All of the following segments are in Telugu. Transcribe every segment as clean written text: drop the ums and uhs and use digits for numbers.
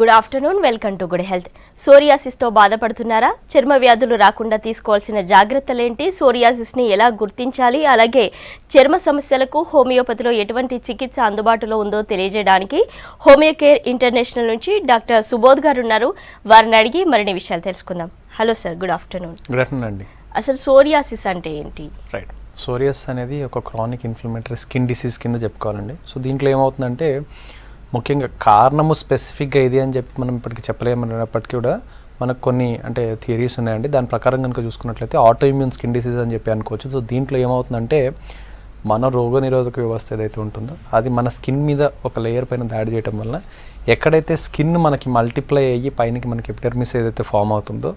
Good afternoon, welcome to good health. సోరియాసిస్తో బాధపడుతున్నారా? చర్మ వ్యాధులు రాకుండా తీసుకోవాల్సిన జాగ్రత్తలేంటి? సోరియాసిస్ని ఎలా గుర్తించాలి? అలాగే చర్మ సమస్యలకు హోమియోపతిలో ఎటువంటి చికిత్స అందుబాటులో ఉందో తెలియజేయడానికి హోమియో కేర్ ఇంటర్నేషనల్ నుంచి డాక్టర్ సుబోధ్ గారు ఉన్నారు. వారిని అడిగి మరిన్ని విషయాలు తెలుసుకుందాం. Hello sir, good afternoon. Good afternoon అండి. అసలు సోరియాసిస్ అంటే ఏంటి? రైట్, సోరియాసిస్ అనేది ఒక క్రానిక్ ఇన్ఫ్లమేటరీ స్కిన్ డిసీజ్ కింద చెప్పుకోవాలండి. సో దీంట్లో ఏమవుతుందంటే ముఖ్యంగా కారణము స్పెసిఫిక్గా ఇది అని చెప్పి మనం ఇప్పటికీ చెప్పలేమన్నప్పటికీ కూడా మనకు కొన్ని అంటే థియరీస్ ఉన్నాయండి. దాని ప్రకారం కనుక చూసుకున్నట్లయితే ఆటోఇమ్యూన్ స్కిన్ డిసీజ్ అని చెప్పి అనుకోవచ్చు. సో దీంట్లో ఏమవుతుందంటే మన రోగనిరోధక వ్యవస్థ ఏదైతే ఉంటుందో అది మన స్కిన్ మీద ఒక లేయర్ పైన దాడి చేయడం వల్ల ఎక్కడైతే స్కిన్ మనకి మల్టిప్లై అయ్యి పైనకి మనకి ఎపిడెర్మిస్ ఏదైతే ఫామ్ అవుతుందో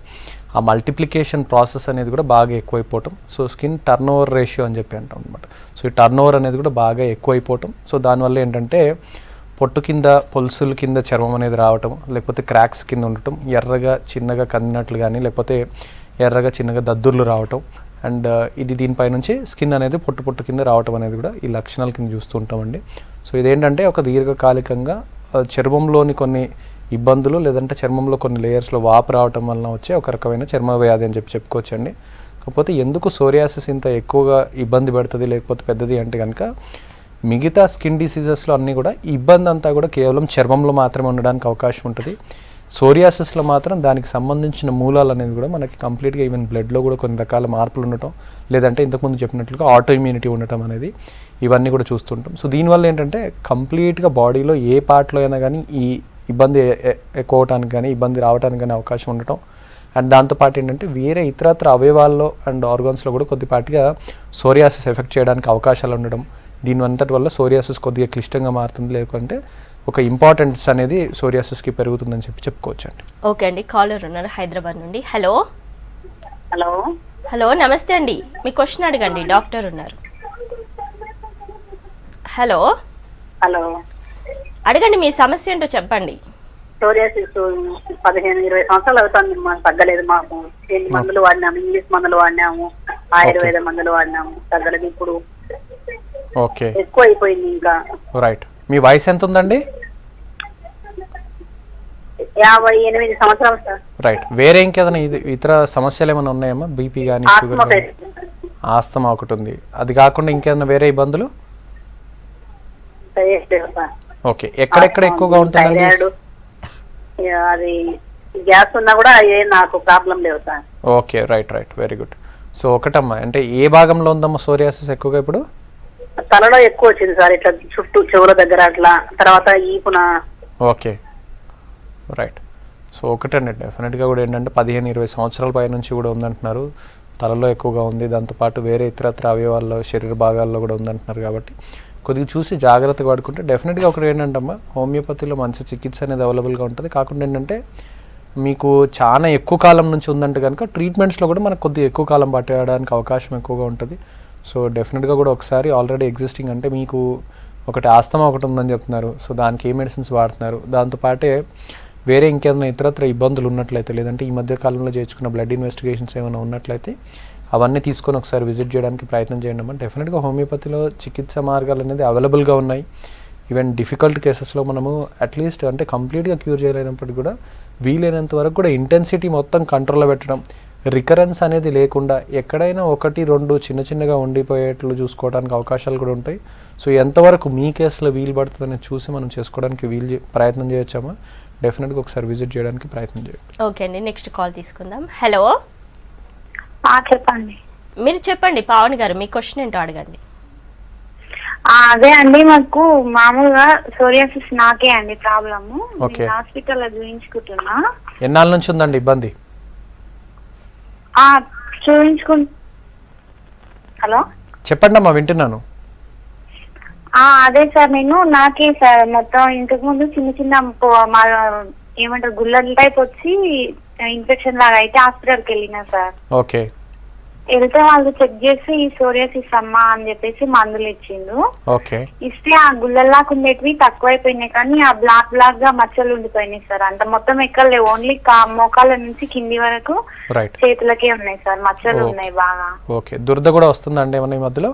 ఆ మల్టిప్లికేషన్ ప్రాసెస్ అనేది కూడా బాగా ఎక్కువైపోవటం. So skin turnover ratio అని చెప్పి అంటాం అనమాట. సో ఈ టర్న్ ఓవర్ అనేది కూడా బాగా ఎక్కువైపోవటం. సో దానివల్ల ఏంటంటే పొట్టు కింద పొలుసుల కింద చర్మం అనేది రావటం, లేకపోతే క్రాక్స్ కింద ఉండటం, ఎర్రగా చిన్నగా కందినట్లు కానీ లేకపోతే ఎర్రగా చిన్నగా దద్దుర్లు రావటం, అండ్ ఇది దీనిపై నుంచి స్కిన్ అనేది పొట్టు కింద రావటం అనేది కూడా ఈ లక్షణాల కింద చూస్తూ ఉంటామండి. సో ఇదేంటంటే ఒక దీర్ఘకాలికంగా చర్మంలోని కొన్ని ఇబ్బందులు లేదంటే చర్మంలో కొన్ని లేయర్స్లో వాపు రావటం వలన వచ్చే ఒక రకమైన చర్మ వ్యాధి అని చెప్పి చెప్పుకోవచ్చండి. కాకపోతే ఎందుకు సోరియాసిస్ ఇంత ఎక్కువగా ఇబ్బంది పెడుతుంది లేకపోతే పెద్దది అంటే కనుక మిగతా స్కిన్ డిసీజెస్లో అన్నీ కూడా ఈ ఇబ్బంది అంతా కూడా కేవలం చర్మంలో మాత్రమే ఉండడానికి అవకాశం ఉంటుంది. సోరియాసిస్లో మాత్రం దానికి సంబంధించిన మూలాలు అనేది కూడా మనకి కంప్లీట్గా ఈవెన్ బ్లడ్లో కూడా కొన్ని రకాల మార్పులు ఉండటం, లేదంటే ఇంతకుముందు చెప్పినట్లుగా ఆటో ఇమ్యూనిటీ ఉండటం అనేది ఇవన్నీ కూడా చూస్తుంటాం. సో దీనివల్ల ఏంటంటే కంప్లీట్గా బాడీలో ఏ పార్ట్లో అయినా కానీ ఈ ఇబ్బంది ఎక్కువ అవడానికి కానీ ఇబ్బంది రావడానికి కానీ అవకాశం ఉండటం, అండ్ దాంతోపాటు ఏంటంటే వేరే ఇతరత్ర అవయవాల్లో అండ్ ఆర్గాన్స్లో కూడా కొద్దిపాటిగా సోరియాసిస్ ఎఫెక్ట్ చేయడానికి అవకాశాలు ఉండడం, దీని అంతటి వల్ల సోరియాసిస్ కొద్దిగా క్లిష్టంగా మారుతుంది, లేకుంటే ఒక ఇంపార్టెన్స్ అనేది సోరియాసిస్కి పెరుగుతుందని చెప్పి చెప్పుకోవచ్చు అండి. ఓకే అండి, కాలర్ ఉన్నారు హైదరాబాద్ నుండి. హలో హలో హలో నమస్తే అండి, మీ క్వశ్చన్ అడగండి, డాక్టర్ ఉన్నారు. హలో హలో అడగండి, మీ సమస్య ఏంటో చెప్పండి. సోరియాసిస్ 15-20 సంవత్సరాలు అవుతుంది, మాకు తగ్గలేదు. మాకు ఎన్ని మందులు వాడినాము, ఇంగ్లీష్ మందులు వాడినాము, ఆయుర్వేద మందులు వాడినాము, తగ్గలేదు. ఇప్పుడు ఓకే, ఎక్కువ అయిపోయింది. ఇంకా రైట్, మీ వయసు ఎంత ఉందండి? 58 సంవత్సరాలు సార్. రైట్, వేరే ఇంకేదైనా ఇతర సమస్యలు ఏమైనా ఉన్నాయమ్మా? బీపీ కానీ షుగర్ కానీ? ఆస్తమా ఒకటి ఉంది, అది కాకుండా ఇంకేదైనా వేరే ఇబ్బందులు? ఓకే, ఎక్కడెక్కడ ఎక్కువగా ఉంటుందండి? అది గ్యాస్ ఉన్నా కూడా నాకు ప్రాబ్లం లేవు sir. Okay, right, very good. So ఒకటమ్మా, అంటే ఏ భాగంలో ఉందమ్మా సోరియాసిస్ ఎక్కువగా? ఇప్పుడు తలలో ఎక్కువ వచ్చింది సార్, ఇట్లా చుట్టూ చెవుల దగ్గర అట్లా, తర్వాత ఈపున. Okay, right. సో ఒకటండి, డెఫినెట్గా కూడా ఏంటంటే 15-20 సంవత్సరాల పై నుంచి కూడా ఉందంటున్నారు. తలలో ఎక్కువగా ఉంది, దాంతోపాటు వేరే ఇతరత్ర అవయవాల్లో శరీర భాగాల్లో కూడా ఉందంటున్నారు. కాబట్టి కొద్దిగా చూసి జాగ్రత్తగా వాడుకుంటే డెఫినెట్గా ఒకటి ఏంటంటమ్మా, హోమియోపతిలో మంచి చికిత్స అనేది అవైలబుల్గా ఉంటుంది. కాకుండా ఏంటంటే మీకు చాలా ఎక్కువ కాలం నుంచి ఉందంటే కనుక ట్రీట్మెంట్స్లో కూడా మనకు కొద్దిగా ఎక్కువ కాలం పట్టడానికి అవకాశం ఎక్కువగా ఉంటుంది. సో డెఫినెట్గా కూడా ఒకసారి ఆల్రెడీ ఎగ్జిస్టింగ్ అంటే మీకు ఒకటి ఆస్తమా ఒకటి ఉందని చెప్తున్నారు. సో దానికి ఏ మెడిసిన్స్ వాడుతున్నారు, దాంతోపాటే వేరే ఇంకేమైనా ఇతరత్ర ఇబ్బందులు ఉన్నట్లయితే, లేదంటే ఈ మధ్య కాలంలో చేర్చుకున్న బ్లడ్ ఇన్వెస్టిగేషన్స్ ఏమైనా ఉన్నట్లయితే అవన్నీ తీసుకొని ఒకసారి విజిట్ చేయడానికి ప్రయత్నం చేయండి అమ్మా. డెఫినెట్గా హోమియోపతిలో చికిత్స మార్గాలు అనేది అవైలబుల్గా ఉన్నాయి. ఈవెన్ డిఫికల్ట్ కేసెస్లో మనము అట్లీస్ట్ అంటే కంప్లీట్గా క్యూర్ చేయలేనప్పటికీ కూడా వీలైనంత వరకు కూడా ఇంటెన్సిటీ మొత్తం కంట్రోల్లో పెట్టడం, రికరెన్స్ అనేది లేకుండా ఎక్కడైనా 1-2 చిన్నగా ఉండిపోయేట్లు చూసుకోవడానికి అవకాశాలు కూడా ఉంటాయి. సో ఎంతవరకు మీ కేసులో వీలు పడుతుందని చూసి మనం చేసుకోవడానికి ప్రయత్నం చేయొచ్చామా. డెఫినెట్గా ఒకసారి విజిట్ చేయడానికి ప్రయత్నం చేయండి. ఓకే అండి, నెక్స్ట్ కాల్ తీసుకుందాం. హలో చెప్పండి. మీరు చెప్పండి పావని గారు, మీ క్వశ్చన్ ఏంటో అడగండి. అదే అండి, మాకు మామూలుగా సోరియాసిస్ నాకే అండి ప్రాబ్లము. హాస్పిటల్లో చూయించుకుంటున్నా. ఎన్నాళ్ళ నుంచి ఉందండి ఇబ్బంది? హలో చెప్పండి అమ్మా, వింటున్నాను. అదే సార్, నాకే సార్ మొత్తం ఇంతకు ముందు చిన్న ఏమంటారు గుల్లల టైప్ వచ్చి ఇన్ఫెక్షన్ లాగా అయితే హాస్పిటల్కి వెళ్ళినా సార్. ఓకే, వెళ్తే వాళ్ళు చెక్ చేసి ఈ సోరియాసిస్ అమ్మా అని చెప్పేసి మందులు ఇచ్చిండు. ఓకే, ఇస్తే ఆ గుల్లల్లాగా ఉండేటివి తక్కువైపోయినాయి, కానీ ఆ బ్లాక్ గా మచ్చలు ఉండిపోయినాయి సార్. అంత మొత్తం ఎక్కడలేవు, ఓన్లీ మోకాళ్ళ నుంచి కింది వరకు చేతులకే ఉన్నాయి సార్, మచ్చలు ఉన్నాయి బాగా. ఓకే, దురద కూడా వస్తుందండి ఏమన్నా ఈ మధ్యలో?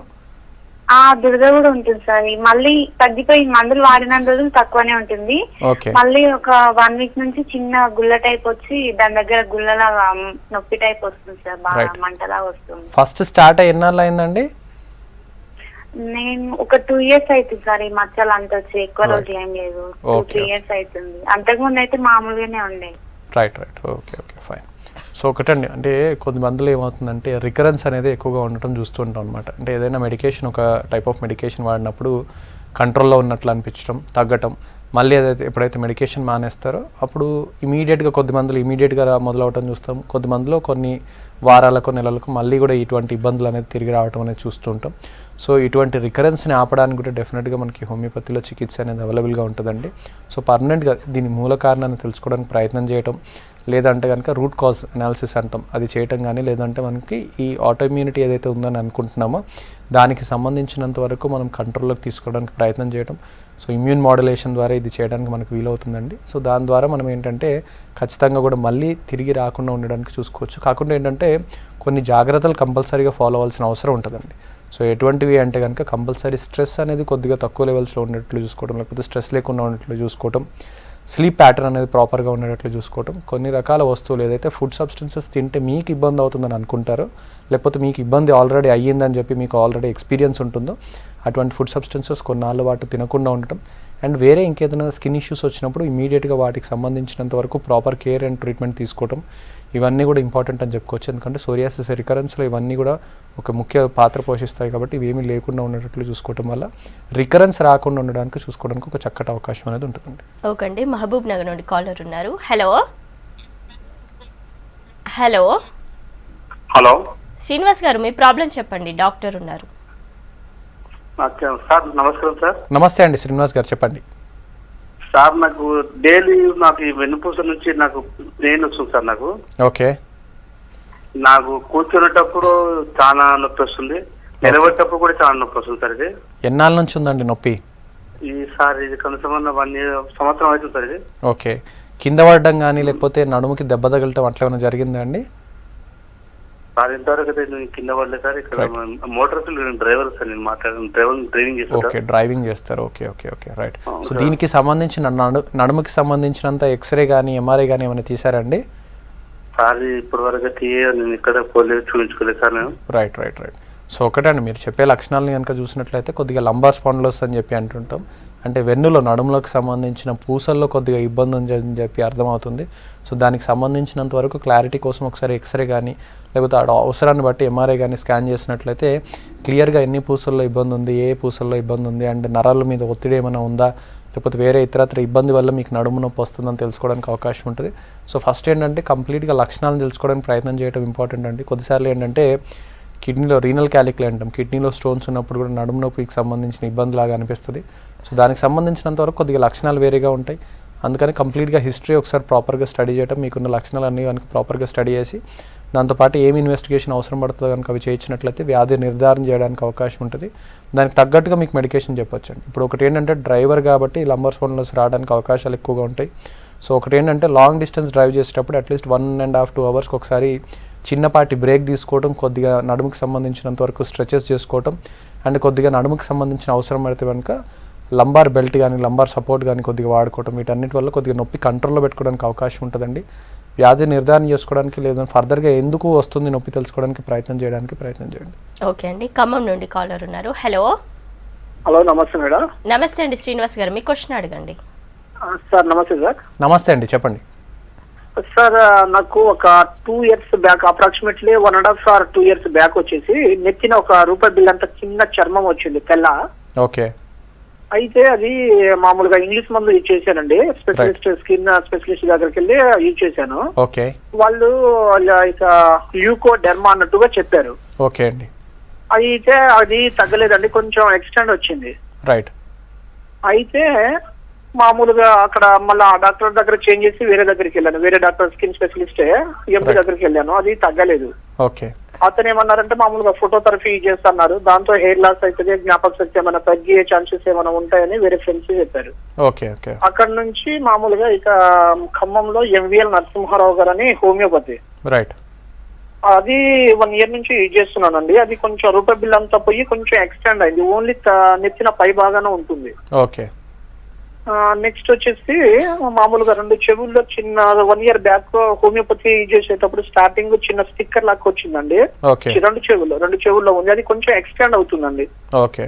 దురద కూడా ఉంటుంది సార్. మళ్ళీ తగ్గిపోయి మందులు వాడిన రోజులు తక్కువనే ఉంటుంది. ఓకే మళ్ళీ ఒక 1 వీక్ నుంచి చిన్న గుల్ల టైప్ వచ్చి దాని దగ్గర గుల్లలాగా నొప్పి టైప్ వస్తుంది సార్, బాగా మంటలాగా వస్తుంది. ఫస్ట్ స్టార్ట్ ఎన్నాళ్ళు అయిందండి? నేను ఒక 2 years అవుతుంది సార్. ఈ మచ్చలు అంత వచ్చి ఎక్కువ రోజులు ఏం లేదు, 2-3 years అవుతుంది. అంతకుముందు అయితే మామూలుగానే ఉండే. Right okay fine. సో ఒకటండి, అంటే కొద్ది మందులు ఏమవుతుందంటే రికరెన్స్ అనేది ఎక్కువగా ఉండటం చూస్తూ ఉంటాం అనమాట. అంటే ఏదైనా మెడికేషన్, ఒక టైప్ ఆఫ్ మెడికేషన్ వాడినప్పుడు కంట్రోల్లో ఉన్నట్లు అనిపించడం, తగ్గటం, మళ్ళీ ఏదైతే ఎప్పుడైతే మెడికేషన్ మానేస్తారో అప్పుడు ఇమీడియట్గా కొద్ది మందులు ఇమీడియట్గా మొదలవటం చూస్తాం. కొద్ది మందులో కొన్ని వారాలకు నెలలకు మళ్ళీ కూడా ఇటువంటి ఇబ్బందులు అనేది తిరిగి రావటం అనేది చూస్తూ ఉంటాం. సో ఇటువంటి రికరెన్స్ని ఆపడానికి కూడా డెఫినెట్గా మనకి హోమియోపతిలో చికిత్స అనేది అవైలబుల్గా ఉంటుందండి. సో పర్మనెంట్గా దీని మూల కారణాన్ని తెలుసుకోవడానికి ప్రయత్నం చేయటం, లేదంటే కనుక రూట్ కాజ్ అనాలిసిస్ అంటాం, అది చేయటం కానీ, లేదంటే మనకి ఈ ఆటోఇమ్యూనిటీ ఏదైతే ఉందని అనుకుంటున్నామో దానికి సంబంధించినంత వరకు మనం కంట్రోల్లోకి తీసుకోవడానికి ప్రయత్నం చేయటం. సో ఇమ్యూన్ మోడ్యులేషన్ ద్వారా ఇది చేయడానికి మనకు వీలవుతుందండి. సో దాని ద్వారా మనం ఏంటంటే ఖచ్చితంగా కూడా మళ్ళీ తిరిగి రాకుండా ఉండడానికి చూసుకోవచ్చు. కాకుండా ఏంటంటే కొన్ని జాగ్రత్తలు కంపల్సరీగా ఫాలో అవ్వాల్సిన అవసరం ఉంటుందండి. సో ఎటువంటివి అంటే కనుక కంపల్సరీ స్ట్రెస్ అనేది కొద్దిగా తక్కువ లెవెల్స్లో ఉండేట్లు చూసుకోవడం, లేకపోతే స్ట్రెస్ లేకుండా ఉండేట్లు చూసుకోవటం, స్లీప్ ప్యాటర్న్ అనేది ప్రాపర్గా ఉండేటట్లు చూసుకోవటం, కొన్ని రకాల వస్తువులు ఏదైతే ఫుడ్ సబ్స్టెన్సెస్ తింటే మీకు ఇబ్బంది అవుతుందని అనుకుంటారో, లేకపోతే మీకు ఇబ్బంది ఆల్రెడీ అయ్యిందని చెప్పి మీకు ఆల్రెడీ ఎక్స్పీరియన్స్ ఉంటుందో అటువంటి ఫుడ్ సబ్స్టెన్సెస్ కొన్నాళ్ళ పాటు తినకుండా ఉండటం. అండ్ వేరే ఇంకేదైనా స్కిన్ ఇష్యూస్ వచ్చినప్పుడు ఇమీడియట్గా వాటికి సంబంధించినంత వరకు ప్రాపర్ కేర్ అండ్ ట్రీట్మెంట్ తీసుకోవటం, ఇవన్నీ కూడా ఇంపార్టెంట్ అని చెప్పుకోవచ్చు. ఎందుకంటే సోరియాసిస్ రికరెన్స్లో ఇవన్నీ కూడా ఒక ముఖ్య పాత్ర పోషిస్తాయి. కాబట్టి ఇవేమీ లేకుండా ఉండేటట్లు చూసుకోవటం వల్ల రికరెన్స్ రాకుండా ఉండడానికి చూసుకోవడానికి ఒక చక్కటి అవకాశం అనేది ఉంటుందండి. ఓకే అండి, మహబూబ్ నగర్ నుండి కాలర్ ఉన్నారు. హలో హలో హలో శ్రీనివాస్ గారు, మీ ప్రాబ్లం చెప్పండి, డాక్టర్ ఉన్నారు. సార్ నమస్కారం సార్. నమస్తే అండి శ్రీనివాస్ గారు, చెప్పండి. సార్ నాకు డైలీ నాకు ఈ వెన్నుపూస నుంచి నాకు పెయిన్ వస్తుంది సార్. నాకు కూర్చునేటప్పుడు చాలా నొప్పి వస్తుంది, నిలబెట్టేటప్పుడు కూడా చాలా నొప్పి వస్తుంది సార్. ఇది ఎన్నాళ్ళ నుంచి ఉందండి నొప్పి? ఈసారి ఇది కనీసం 1 సంవత్సరం అవుతుంది సార్. ఇది ఓకే. కింద పడడం కానీ లేకపోతే నడుముకి దెబ్బ తగలటం అట్లా ఏమైనా జరిగిందా అండి? సార్ ఇంతవరకు అయితే నేను కింద పడలేదు సార్. ఇక్కడ మోటార్ డ్రైవర్ సార్, నేను డ్రైవింగ్ చేస్తాను. ఓకే, డ్రైవింగ్ చేస్తారు. Okay right. సో దీనికి సంబంధించిన నడుముకి సంబంధించినంత ఎక్స్రే కానీ ఎంఆర్ఐ కానీ ఏమైనా తీసారండి? సార్ ఇప్పటి వరకు నేను ఇక్కడ పోలేదు, చూపించుకోలేదు సార్ నేను. రైట్. సో ఒకటండి, మీరు చెప్పే లక్షణాలను కనుక చూసినట్లయితే కొద్దిగా లంబార్ స్పాండిలోసిస్ అని చెప్పి అంటుంటాం. అంటే వెన్నులో నడుములోకి సంబంధించిన పూసల్లో కొద్దిగా ఇబ్బంది ఉందని చెప్పి అర్థమవుతుంది. సో దానికి సంబంధించినంత వరకు క్లారిటీ కోసం ఒకసారి ఎక్స్రే కానీ లేకపోతే అవసరాన్ని బట్టి ఎంఆర్ఐ కానీ స్కాన్ చేసినట్లయితే క్లియర్గా ఎన్ని పూసల్లో ఇబ్బంది ఉంది, ఏ పూసల్లో ఇబ్బంది ఉంది, అండ్ నరాల మీద ఒత్తిడి ఏమైనా ఉందా, లేకపోతే వేరే ఇతరత్ర ఇబ్బంది వల్ల మీకు నడుము నొప్పి వస్తుందని తెలుసుకోవడానికి అవకాశం ఉంటుంది. సో ఫస్ట్ ఏంటంటే కంప్లీట్గా లక్షణాలను తెలుసుకోవడానికి ప్రయత్నం చేయడం ఇంపార్టెంట్ అండి. కొద్దిసార్లు ఏంటంటే కిడ్నీలో రీనల్ క్యాలిక్యులే అంటాం, కిడ్నీలో స్టోన్స్ ఉన్నప్పుడు కూడా నడుము నొప్పికి సంబంధించిన ఇబ్బంది లాగా అనిపిస్తుంది. సో దానికి సంబంధించినంత వరకు కొద్దిగా లక్షణాలు వేరేగా ఉంటాయి. అందుకని కంప్లీట్గా హిస్టరీ ఒకసారి ప్రాపర్గా స్టడీ చేయడం, మీకున్న లక్షణాలు అన్నీ కనుక ప్రాపర్గా స్టడీ చేసి దాంతోపాటు ఏమి ఇన్వెస్టిగేషన్ అవసరం పడుతుందో కనుక అవి చేయించినట్లయితే వ్యాధి నిర్ధారణ చేయడానికి అవకాశం ఉంటుంది. దానికి తగ్గట్టుగా మీకు మెడికేషన్ చెప్పొచ్చండి. ఇప్పుడు ఒకటి ఏంటంటే డ్రైవర్ కాబట్టి లంబార్ స్పాండిలోసిస్ రావడానికి అవకాశాలు ఎక్కువగా ఉంటాయి. సో ఒకటి ఏంటంటే లాంగ్ డిస్టెన్స్ డ్రైవ్ చేసేటప్పుడు అట్లీస్ట్ 1.5-2 అవర్స్కి ఒకసారి చిన్నపాటి బ్రేక్ తీసుకోవడం, కొద్దిగా నడుముకి సంబంధించినంత వరకు స్ట్రెచెస్ చేసుకోవటం, అండ్ కొద్దిగా నడుముకి సంబంధించిన అవసరం పడితే కనుక లంబార్ బెల్ట్ కానీ లంబార్ సపోర్ట్ కానీ కొద్దిగా వాడుకోవటం, వీటన్నిటి వల్ల కొద్దిగా నొప్పి కంట్రోల్లో పెట్టుకోవడానికి అవకాశం ఉంటుందండి. వ్యాధి నిర్ధారణ చేసుకోవడానికి లేదా ఫర్దర్గా ఎందుకు వస్తుంది నొప్పి తెలుసుకోవడానికి ప్రయత్నం చేయండి. ఓకే అండి, ఖమ్మం నుండి కాలర్ ఉన్నారు. హలో నమస్తే మేడం. నమస్తే అండి శ్రీనివాస్ గారు, మీ క్వశ్చన్ అడగండి. సార్ నమస్తే సార్. నమస్తే అండి, చెప్పండి. సార్ నాకు ఒక 2 years back, approximately 1.5 or 2 years back వచ్చేసి నెత్తిన ఒక రూపాయి బిల్ అంత చిన్న చర్మం వచ్చింది తెల్ల. ఓకే. అయితే అది మామూలుగా ఇంగ్లీష్ మందు యూజ్ చేశానండి, స్పెషలిస్ట్ స్కిన్ స్పెషలిస్ట్ దగ్గరికి వెళ్ళి యూజ్ చేశాను. ఓకే. వాళ్ళు ఇక ల్యూకో డెర్మా అన్నట్టుగా చెప్పారు. ఓకే అండి. అయితే అది తగ్గలేదండి, కొంచెం ఎక్స్టెండ్ వచ్చింది. రైట్. అయితే మామూలుగా అక్కడ మళ్ళీ ఆ డాక్టర్ దగ్గర చేంజ్ చేసి వేరే దగ్గరికి వెళ్ళాను, వేరే డాక్టర్ స్కిన్ స్పెషలిస్టే ఎంపీ దగ్గరికి వెళ్ళాను, అది తగ్గలేదు. ఓకే. అతను ఏమన్నారంటే మామూలుగా ఫోటోథెరపీ చేస్తున్నారు, దాంతో హెయిర్ లాస్ అవుతుంది, జ్ఞాపక శక్తి ఏమైనా తగ్గే ఛాన్సెస్ ఏమైనా ఉంటాయని వేరే ఫ్రెండ్స్ చెప్పారు. ఓకే. అక్కడ నుంచి మామూలుగా ఇక ఖమ్మంలో ఎంవిఎల్ నరసింహారావు గారు అని హోమియోపతి, రైట్, అది 1 year నుంచి యూజ్ చేస్తున్నానండి. అది కొంచెం రూపాయి బిల్ అంతా పోయి కొంచెం ఎక్స్టెండ్ అయింది. ఓన్లీ నెత్తిన పై బాగానే ఉంటుంది. ఓకే. నెక్స్ట్ వచ్చేసి మామూలుగా 2 చెవుల్లో చిన్న 1 year బ్యాక్ హోమియోపతి యూజ్ చేసేటప్పుడు స్టార్టింగ్ చిన్న స్టిక్కర్ లాగా వచ్చిందండి. ఓకే. 2 చెవుల్లో ఉంది. అది కొంచెం ఎక్స్టెండ్ అవుతుందండి. ఓకే.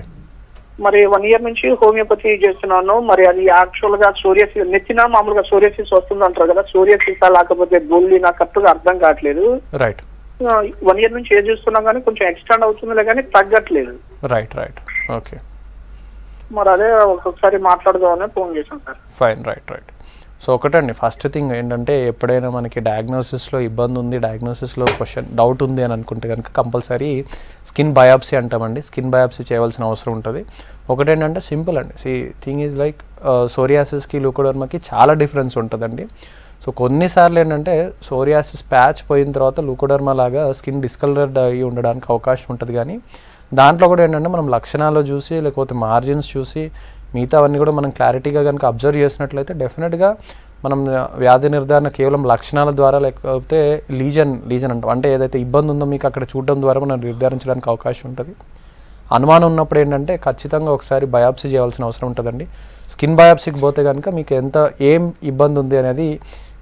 మరి 1 year నుంచి హోమియోపతి యూజ్ చేస్తున్నాను. మరి అది యాక్చువల్ గా సోరియాసిస్ నెత్తిన మామూలుగా సోరియాసిస్ వస్తుంది అంటారు కదా, సోరియాసిస్ లేకపోతే బొల్లి నాకు కరెక్ట్గా అర్థం కావట్లేదు. రైట్. 1 year నుంచి ఏం చేస్తున్నాం కానీ కొంచెం ఎక్స్టెండ్ అవుతుందిలే కానీ తగ్గట్లేదు. రైట్. రైట్. ఓకే. మరి అదే ఒక్కొక్కసారి మాట్లాడదామని ఫోన్ చేశాను sir. Fine. Right. Right. So ఒకటండి, ఫస్ట్ థింగ్ ఏంటంటే ఎప్పుడైనా మనకి డయాగ్నోసిస్లో ఇబ్బంది ఉంది, డయాగ్నోసిస్లో డౌట్ ఉంది అని అనుకుంటే కనుక కంపల్సరీ స్కిన్ బయాప్సీ అంటామండి. స్కిన్ బయాప్సీ చేయవలసిన అవసరం ఉంటుంది. ఒకటేంటంటే సింపుల్ అండి. థింగ్ ఈజ్ లైక్ సోరియాసిస్కి లూకోడర్మాకి చాలా డిఫరెన్స్ ఉంటుందండి. సో కొన్నిసార్లు ఏంటంటే సోరియాసిస్ ప్యాచ్ పోయిన తర్వాత లూకోడర్మా లాగా స్కిన్ డిస్కలర్డ్ అయ్యి ఉండడానికి అవకాశం ఉంటుంది. కానీ దాంట్లో కూడా ఏంటంటే మనం లక్షణాలు చూసి లేకపోతే మార్జిన్స్ చూసి మిగతావన్నీ కూడా మనం క్లారిటీగా కనుక అబ్జర్వ్ చేసినట్లయితే డెఫినెట్గా మనం వ్యాధి నిర్ధారణ కేవలం లక్షణాల ద్వారా లేకపోతే లీజన్ అంటాం, అంటే ఏదైతే ఇబ్బంది ఉందో మీకు అక్కడ చూడడం ద్వారా మనం నిర్ధారించడానికి అవకాశం ఉంటుంది. అనుమానం ఉన్నప్పుడు ఏంటంటే ఖచ్చితంగా ఒకసారి బయాప్సీ చేయాల్సిన అవసరం ఉంటుందండి. స్కిన్ బయాప్సీకి పోతే కనుక మీకు ఏం ఇబ్బంది ఉంది అనేది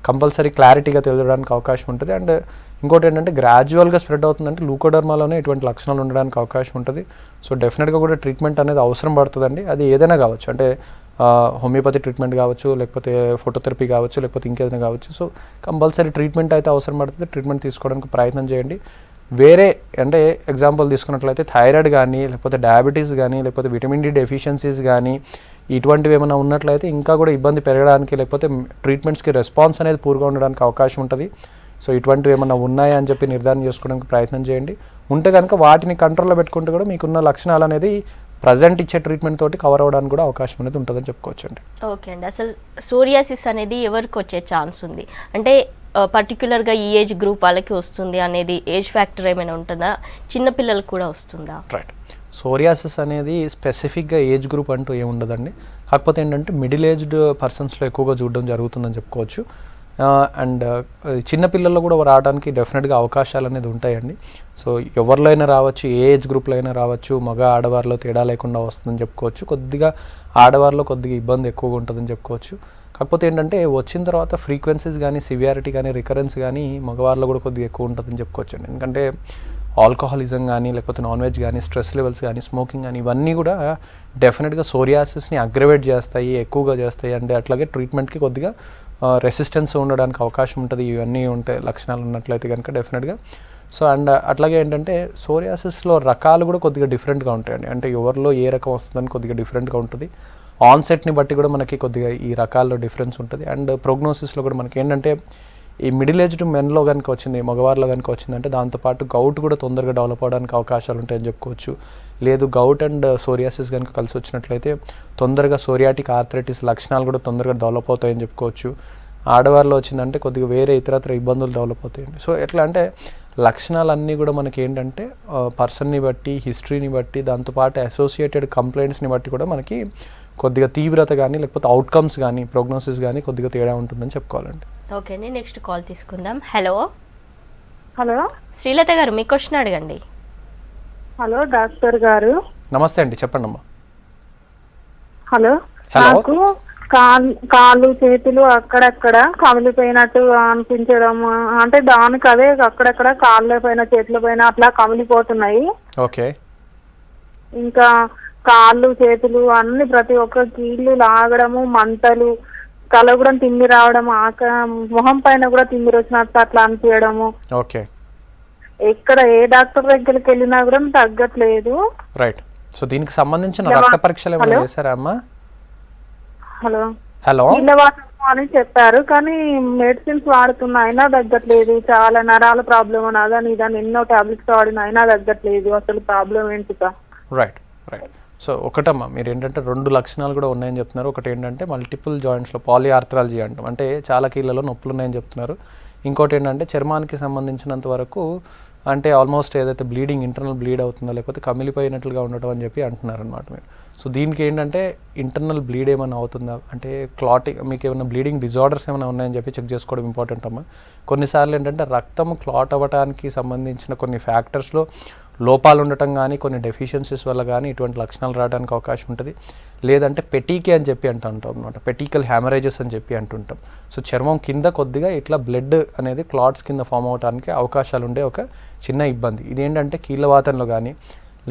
కంపల్సరీ క్లారిటీగా తెలియడానికి అవకాశం ఉంటుంది. అండ్ ఇంకోటి ఏంటంటే గ్రాడ్యువల్గా స్ప్రెడ్ అవుతుందంటే లూకోడర్మాలోనే ఇటువంటి లక్షణాలు ఉండడానికి అవకాశం ఉంటుంది. సో డెఫినెట్గా కూడా ట్రీట్మెంట్ అనేది అవసరం పడుతుందండి. అది ఏదైనా కావచ్చు, అంటే హోమియోపతి ట్రీట్మెంట్ కావచ్చు, లేకపోతే ఫోటోథెరపీ కావచ్చు, లేకపోతే ఇంకేదైనా కావచ్చు. సో కంపల్సరీ ట్రీట్మెంట్ అయితే అవసరం పడుతుంది. ట్రీట్మెంట్ తీసుకోవడానికి ప్రయత్నం చేయండి. వేరే అంటే ఎగ్జాంపుల్ తీసుకున్నట్లయితే థైరాయిడ్ కానీ, లేకపోతే డయాబెటీస్ కానీ, లేకపోతే విటమిన్ డి డెఫిషియన్సీస్ కానీ ఇటువంటివి ఏమైనా ఉన్నట్లయితే ఇంకా కూడా ఇబ్బంది పెరగడానికి లేకపోతే ట్రీట్మెంట్స్కి రెస్పాన్స్ అనేది పూర్గా ఉండడానికి అవకాశం ఉంటుంది. సో ఇటువంటివి ఏమైనా ఉన్నాయా అని చెప్పి నిర్ధారణ చేసుకోవడానికి ప్రయత్నం చేయండి. ఉంటే కనుక వాటిని కంట్రోల్లో పెట్టుకుంటే కూడా మీకున్న లక్షణాలు అనేది ప్రజెంట్ ఇచ్చే ట్రీట్మెంట్ తోటి కవర్ అవ్వడానికి కూడా అవకాశం అనేది ఉంటుందని చెప్పుకోవచ్చు అండి. ఓకే అండి. అసలు సోరియాసిస్ అనేది ఎవరికి వచ్చే ఛాన్స్ ఉంది, అంటే పర్టికులర్గా ఈ ఏజ్ గ్రూప్ వాళ్ళకి వస్తుంది అనేది ఏజ్ ఫ్యాక్టర్ ఏమైనా ఉంటుందా, చిన్నపిల్లలకు కూడా వస్తుందా? రైట్. సోరియాసిస్ అనేది స్పెసిఫిక్గా ఏజ్ గ్రూప్ అంటూ ఏముండదండి. కాకపోతే ఏంటంటే మిడిల్ ఏజ్డ్ పర్సన్స్లో ఎక్కువగా చూడడం జరుగుతుందని చెప్పుకోవచ్చు. అండ్ చిన్నపిల్లల్లో కూడా రావడానికి డెఫినెట్గా అవకాశాలు అనేది ఉంటాయండి. సో ఎవరిలో అయినా రావచ్చు, ఏ ఏజ్ గ్రూప్లో అయినా రావచ్చు, మగ ఆడవారిలో తేడా లేకుండా వస్తుందని చెప్పుకోవచ్చు. కొద్దిగా ఆడవారిలో కొద్దిగా ఇబ్బంది ఎక్కువగా ఉంటుందని చెప్పుకోవచ్చు. కాకపోతే ఏంటంటే వచ్చిన తర్వాత ఫ్రీక్వెన్సీస్ కానీ, సివియారిటీ కానీ, రికరెన్స్ కానీ మగవారిలో కూడా కొద్దిగా ఎక్కువ ఉంటుందని చెప్పుకోవచ్చు అండి. ఎందుకంటే ఆల్కహాలిజం కానీ, లేకపోతే నాన్ వెజ్ కానీ, స్ట్రెస్ లెవెల్స్ కానీ, స్మోకింగ్ కానీ ఇవన్నీ కూడా డెఫినెట్గా సోరియాసిస్ని అగ్రవేట్ చేస్తాయి, ఎక్కువగా చేస్తాయి. అంటే అట్లాగే ట్రీట్మెంట్కి కొద్దిగా రెసిస్టెన్స్ ఉండడానికి అవకాశం ఉంటుంది. ఇవన్నీ ఉంటాయి లక్షణాలు ఉన్నట్లయితే కనుక డెఫినెట్గా. సో అండ్ అట్లాగే ఏంటంటే సోరియాసిస్లో రకాలు కూడా కొద్దిగా డిఫరెంట్గా ఉంటాయండి. అంటే ఎవరిలో ఏ రకం వస్తుందని కొద్దిగా డిఫరెంట్గా ఉంటుంది. ఆన్సెట్ని బట్టి కూడా మనకి కొద్దిగా ఈ రకాల్లో డిఫరెన్స్ ఉంటుంది. అండ్ ప్రోగ్నోసిస్లో కూడా మనకి ఏంటంటే ఈ మిడిల్ ఏజ్డ్ మెన్లో కనుక వచ్చింది, మగవారిలో కనుక వచ్చిందంటే దాంతోపాటు గౌట్ కూడా తొందరగా డెవలప్ అవడానికి అవకాశాలు ఉంటాయని చెప్పుకోవచ్చు. లేదు గౌట్ అండ్ సోరియాసిస్ కనుక కలిసి వచ్చినట్లయితే తొందరగా సోరియాటిక్ ఆర్థరైటిస్ లక్షణాలు కూడా తొందరగా డెవలప్ అవుతాయని చెప్పుకోవచ్చు. ఆడవారిలో వచ్చిందంటే కొద్దిగా వేరే ఇతరత్ర ఇబ్బందులు డెవలప్ అవుతాయండి. సో ఎట్లా అంటే లక్షణాలన్నీ కూడా మనకి ఏంటంటే పర్సన్ని బట్టి, హిస్టరీని బట్టి, దాంతోపాటు అసోసియేటెడ్ కంప్లైంట్స్ని బట్టి కూడా మనకి కొద్దిగా తీవ్రత కానీ, లేకపోతే అవుట్కమ్స్ కానీ, ప్రోగ్నోసిస్ కానీ కొద్దిగా తేడా ఉంటుందని చెప్పుకోవాలండి. ఓకే అండి, నెక్స్ట్ కాల్ తీసుకుందాం. హలో హలో శ్రీలత గారు, మీ క్వశ్చన్ అడగండి. హలో డాక్టర్ గారు. నమస్తే అండి, చెప్పండి అమ్మా. హలో. హలో. నాకు కాళ్ళు చేతులు అక్కడక్కడ కమిలిపోయినట్టు అనిపించడం, అంటే దానికి అదే అక్కడక్కడ కాళ్ళ పైన చేతుల పైన అట్లా కమిలిపోతున్నాయి. ఓకే. ఇంకా కాళ్ళు చేతులు అన్ని ప్రతి ఒక్క కీళ్ళు లాగడము, మంటలు, తల కూడా తిమ్మి రావడం, మొహం పైన కూడా తిమ్మిరి వచ్చినట్టు అట్లా అనిపించడము. ఓకే. ఎక్కడ ఏ డాక్టర్ దగ్గరికి వెళ్ళినా కూడా తగ్గట్లేదు. రైట్. సో దీనికి సంబంధించిన రక్త పరీక్షలు ఏమైనా చేశారా అమ్మా? హలో. హలో. కీళ్ళవాతము అని చెప్పారు, కానీ మెడిసిన్స్ వాడుతున్నా అయినా తగ్గట్లేదు. చాలా నరాల ప్రాబ్లం అని అదని ఇదని ఎన్నో టాబ్లెట్స్ వాడిన అయినా తగ్గట్లేదు. అసలు ప్రాబ్లం ఏంటిగా? రైట్. రైట్. సో ఒకటమ్మా, మీరు ఏంటంటే 2 లక్షణాలు కూడా ఉన్నాయని చెప్తున్నారు. ఒకటి ఏంటంటే మల్టిపుల్ జాయింట్స్లో పాలిఆర్థరాలజీ అంటాం, అంటే చాలా కీళ్ళలో నొప్పులు ఉన్నాయని చెప్తున్నారు. ఇంకోటి ఏంటంటే చర్మానికి సంబంధించినంత వరకు అంటే ఆల్మోస్ట్ ఏదైతే బ్లీడింగ్ ఇంటర్నల్ బ్లీడ్ అవుతుందో లేకపోతే కమిలిపోయినట్లుగా ఉండటం అని చెప్పి అంటున్నారు అనమాట మీరు. సో దీనికి ఏంటంటే ఇంటర్నల్ బ్లీడ్ ఏమైనా అవుతుందా అంటే క్లాటింగ్ మీకు ఏమైనా బ్లీడింగ్ డిజార్డర్స్ ఏమైనా ఉన్నాయని చెప్పి చెక్ చేసుకోవడం ఇంపార్టెంట్ అమ్మా. కొన్నిసార్లు ఏంటంటే రక్తం క్లాట్ అవ్వడానికి సంబంధించిన కొన్ని ఫ్యాక్టర్స్లో లోపాలు ఉండటం కానీ కొన్ని డెఫిషియన్సీస్ వల్ల కానీ ఇటువంటి లక్షణాలు రావడానికి అవకాశం ఉంటుంది. లేదంటే పెటీకే అని చెప్పి అంటుంటాం అనమాట, పెటీకల్ హ్యామరేజెస్ అని చెప్పి అంటుంటాం. సో చర్మం కింద కొద్దిగా ఇట్లా బ్లడ్ అనేది క్లాట్స్ కింద ఫామ్ అవడానికి అవకాశాలు ఉండే ఒక చిన్న ఇబ్బంది. ఇదేంటంటే కీళ్ళవాతంలో కానీ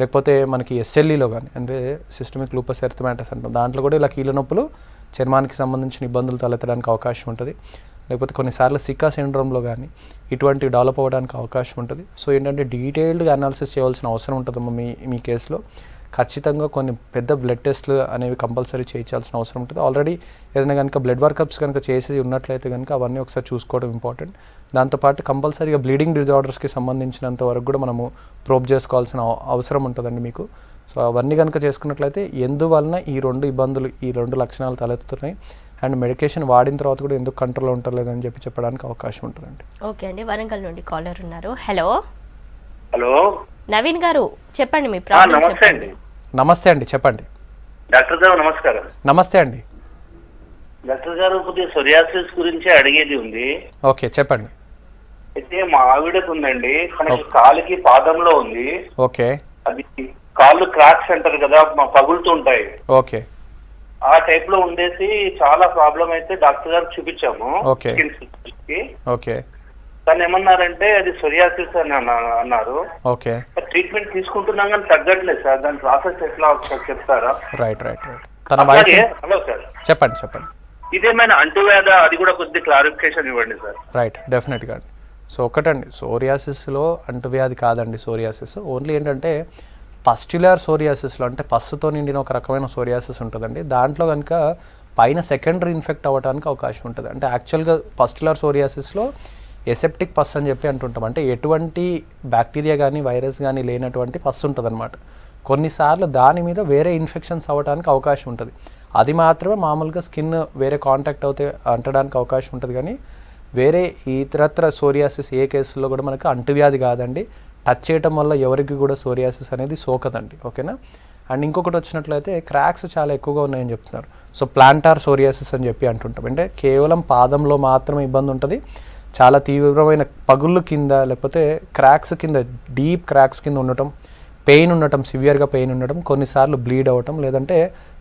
లేకపోతే మనకి ఎస్ఎల్ఈలో కానీ అంటే సిస్టమిక్ లూపస్ ఎరిథమెటస్ అంటాం, దాంట్లో కూడా ఇలా కీళ్ళ నొప్పులు చర్మానికి సంబంధించిన ఇబ్బందులు తలెత్తడానికి అవకాశం ఉంటుంది. లేకపోతే కొన్నిసార్లు సికా సిండ్రోమ్లో కానీ ఇటువంటి డెవలప్ అవ్వడానికి అవకాశం ఉంటుంది. సో ఏంటంటే డీటెయిల్డ్గా అనాలిసిస్ చేయవలసిన అవసరం ఉంటుందమ్మా మీ కేసులో. ఖచ్చితంగా కొన్ని పెద్ద బ్లడ్ టెస్ట్లు అనేవి కంపల్సరీ చేయించాల్సిన అవసరం ఉంటుంది. ఆల్రెడీ ఏదైనా కనుక బ్లడ్ వర్కప్స్ కనుక చేసి ఉన్నట్లయితే కనుక అవన్నీ ఒకసారి చూసుకోవడం ఇంపార్టెంట్. దాంతోపాటు కంపల్సరీగా బ్లీడింగ్ డిజార్డర్స్కి సంబంధించినంత వరకు కూడా మనము ప్రోబ్ చేసుకోవాల్సిన అవసరం ఉంటుందండి మీకు. సో అవన్నీ కనుక చేసుకున్నట్లయితే ఎందువలన ఈ రెండు లక్షణాలు తలెత్తుతున్నాయి అండ్ మెడికేషన్ వాడిన తర్వాత కూడా ఎందుకు కంట్రోల్లో ఉంటలేదని చెప్పి చెప్పడానికి అవకాశం ఉంటుందండి. ఓకే అండి, వరంగల్ నుండి కాలర్ ఉన్నారు. హలో హలో నవీన్ గారు, చెప్పండి మీ ప్రాబ్లం. నమస్తే అండి. నమస్తే అండి, చెప్పండి. డాక్టర్ గారు నమస్కారం. నమస్తే అండి. డాక్టర్ గారు కొద్దిగా సొరియాసిస్ గురించి అడిగేది ఉంది. ఓకే చెప్పండి. అయితే మా ఆవిడకు ఉందండి, మనకి కాలికి పాదంలో ఉంది. ఓకే. అది కాళ్ళు క్రాక్స్ అంటారు కదా, పగులుతూ ఉంటాయి. ఓకే. ఆ టైప్ లో ఉండేసి చాలా ప్రాబ్లం అయితే డాక్టర్ గారు చూపించాము. ఓకే. ఓకే. తను ఏమన్నారంటే అది సొరియాసిస్ అని అన్నారు. ఓకే. ట్రీట్మెంట్ తీసుకుంటున్నాం కానీ తగ్గట్లేదు సార్, దాని ప్రాసెస్ ఎట్లా ఒకసారి చెప్తారా? Right right right. తన వయసు హలో సార్, చెప్పండి. ఇదేమైనా అంటువ్యాధ, అది కూడా కొద్ది క్లారిఫికేషన్ ఇవ్వండి సార్. రైట్, డెఫినెట్గా అండి. సో ఒకటండి, సోరియాసిస్లో అంటువ్యాధి కాదండి సోరియాసిస్. ఓన్లీ ఏంటంటే పస్ట్యులర్ సోరియాసిస్లో అంటే పస్సుతో నిండిన ఒక రకమైన సోరియాసిస్ ఉంటుందండి. దాంట్లో కనుక పైన సెకండరీ ఇన్ఫెక్ట్ అవ్వడానికి అవకాశం ఉంటుంది. అంటే యాక్చువల్గా పస్ట్యులర్ సోరియాసిస్లో ఎసెప్టిక్ పస్ అని చెప్పి అంటుంటాం. అంటే ఎటువంటి బ్యాక్టీరియా కానీ వైరస్ కానీ లేనటువంటి పస్సు ఉంటుంది అనమాట. కొన్నిసార్లు దాని మీద వేరే ఇన్ఫెక్షన్స్ అవ్వడానికి అవకాశం ఉంటుంది. అది మాత్రమే మామూలుగా స్కిన్ వేరే కాంటాక్ట్ అంటడానికి అవకాశం ఉంటుంది. కానీ వేరే ఇతరత్ర సోరియాసిస్ ఏ కేసుల్లో కూడా మనకు అంటువ్యాధి కాదండి. టచ్ చేయటం వల్ల ఎవరికి కూడా సోరియాసిస్ అనేది సోకదండి. ఓకేనా. అండ్ ఇంకొకటి వచ్చినట్లయితే క్రాక్స్ చాలా ఎక్కువగా ఉన్నాయని చెప్తున్నారు. సో ప్లాంటార్ సోరియాసిస్ అని చెప్పి అంటుంటాం. అంటే కేవలం పాదంలో మాత్రమే ఇబ్బంది ఉంటుంది. చాలా తీవ్రమైన పగుళ్ళు కింద లేకపోతే క్రాక్స్ కింద, డీప్ క్రాక్స్ కింద ఉండటం, పెయిన్ ఉండటం, సివియర్గా పెయిన్ ఉండటం, కొన్నిసార్లు బ్లీడ్ అవ్వటం, లేదంటే